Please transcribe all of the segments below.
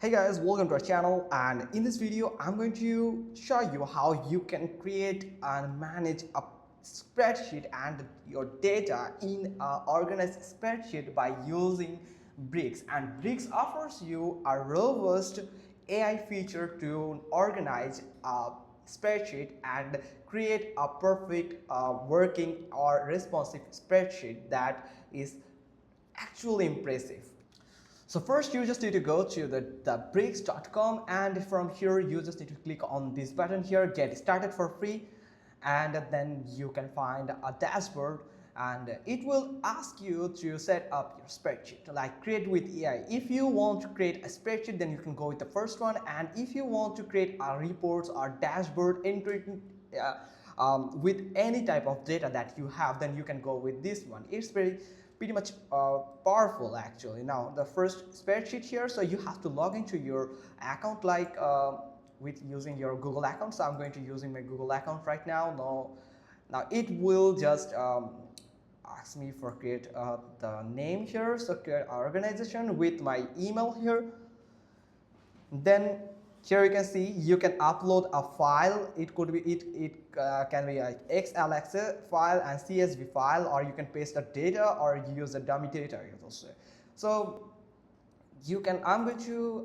Hey guys, welcome to our channel, and in this video I'm going to show you how you can create and manage a spreadsheet and your data in an organized spreadsheet by using Bricks. And Bricks offers you a robust AI feature to organize a spreadsheet and create a perfect working or responsive spreadsheet that is actually impressive. So first you just need to go to the bricks.com, and from here you just need to click on this button here, get started for free, and then you can find a dashboard, and it will ask you to set up your spreadsheet like create with AI. If you want to create a spreadsheet, then you can go with the first one, and if you want to create a reports or dashboard with any type of data that you have, then you can go with this one. It's pretty much powerful actually. Now the first spreadsheet here, so you have to log into your account like with using your Google account. So I'm going to using my Google account right now. Now it will just ask me for create the name here, so create organization with my email here. Then here you can see you can upload a file. It could be can be like XLX file and CSV file, or you can paste the data or use the dummy data also. So you can, I'm going to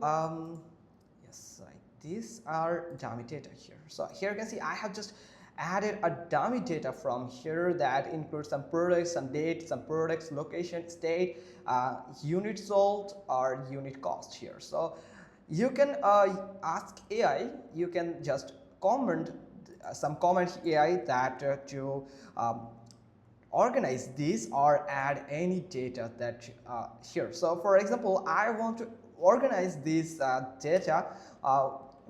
yes, like these are dummy data here. So here you can see I have just added a dummy data from here that includes some products, some date, some products, location, state, unit sold or unit cost here. So you can ask AI, you can just comment some comment AI that to organize this or add any data that here. So for example, I want to organize this data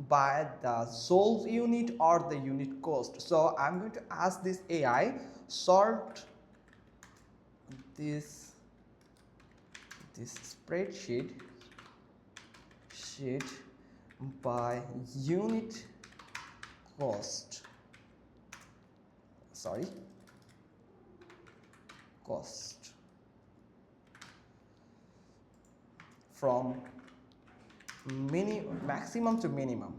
by the sold unit or the unit cost. So I'm going to ask this AI sort this spreadsheet by unit cost, cost from maximum to minimum,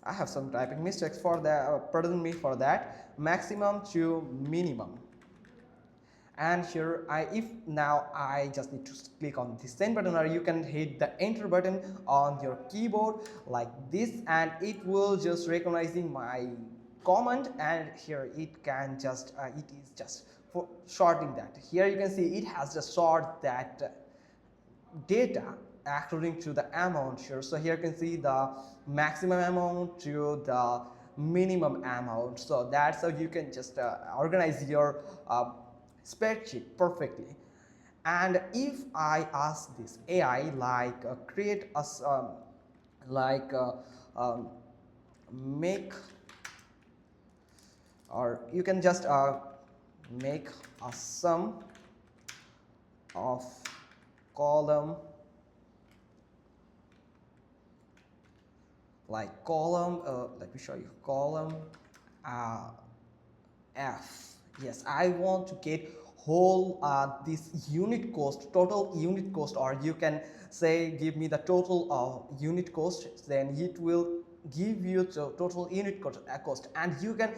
I have some typing mistakes for that, pardon me for that, maximum to minimum. And here if now I just need to click on the send button, or you can hit the enter button on your keyboard like this, and it will just recognizing my comment, and here it can just it is just for sorting that. Here you can see it has just sort that data according to the amount here. So here you can see the maximum amount to the minimum amount. So that's how you can just organize your spreadsheet perfectly. And if I ask this AI like create a make, or you can just make a sum of column, like column let me show you column F. Yes, I want to get whole this unit cost, total unit cost, or you can say give me the total of unit cost, then it will give you the total unit cost, and you can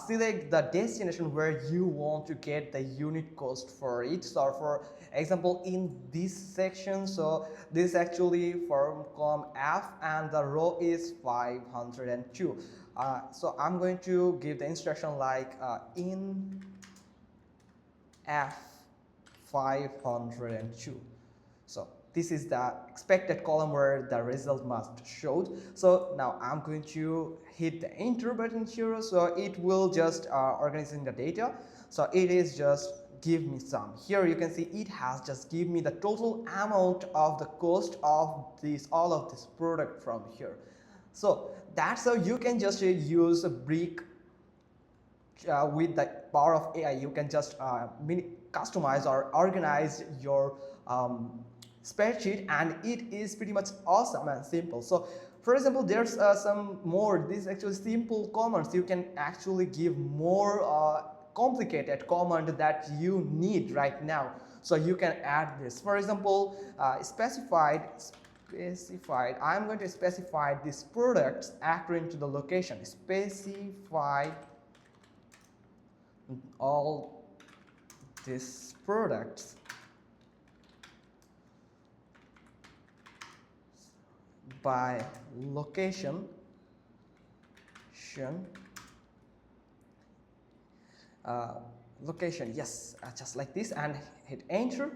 select the destination where you want to get the unit cost for it. So for example, in this section, so this is actually from column F and the row is 502. So I'm going to give the instruction like in F502. So this is the expected column where the result must show. So now I'm going to hit the enter button here, so it will just organizing the data. So it is just give me some. Here you can see it has just give me the total amount of the cost of this all of this product from here. So that's how you can just use a brick with the power of AI. You can just customize or organize your spreadsheet, and it is pretty much awesome and simple. So for example, there's some more, this is actually simple comments. You can actually give more complicated command that you need right now. So you can add this. For example, specified, I'm going to specify these products according to the location. Specify all these products by location, location, yes, just like this, and hit enter.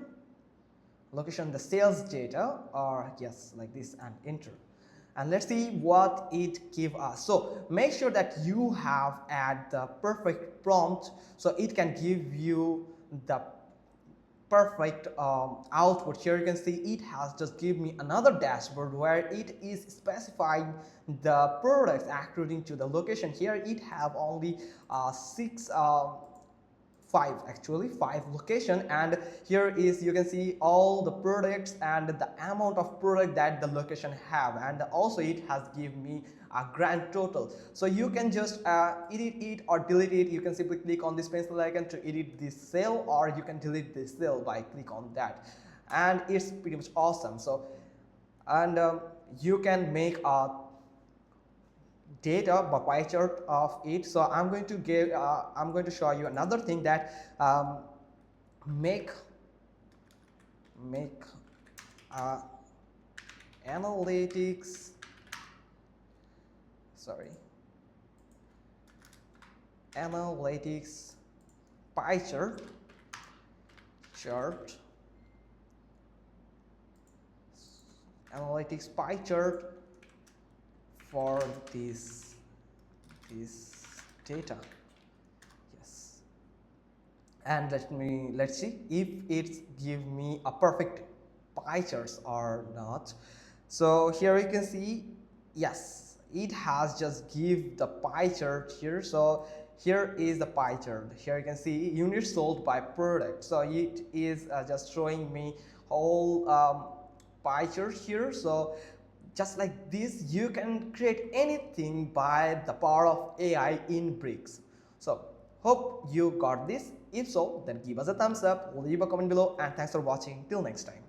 Location, the sales data, or yes, like this, and enter. And let's see what it give us. So make sure that you have add the perfect prompt so it can give you the perfect output. Here you can see it has just give me another dashboard where it is specifying the products according to the location. Here it have only five location, and here is you can see all the products and the amount of product that the location have, and also it has give me a grand total. So you can just edit it or delete it. You can simply click on this pencil icon to edit this cell, or you can delete this cell by click on that, and it's pretty much awesome. So and you can make a data by pie chart of it. So I'm going to show you another thing that make analytics pie chart analytics pie chart for this data. Yes, and let's see if it give me a perfect pie charts or not. So here you can see, yes, it has just give the pie chart here. So here is the pie chart. Here you can see units sold by product. So it is just showing me whole pie chart here. So just like this, you can create anything by the power of AI in Bricks. So hope you got this. If so, then give us a thumbs up, leave a comment below, and thanks for watching. Till next time.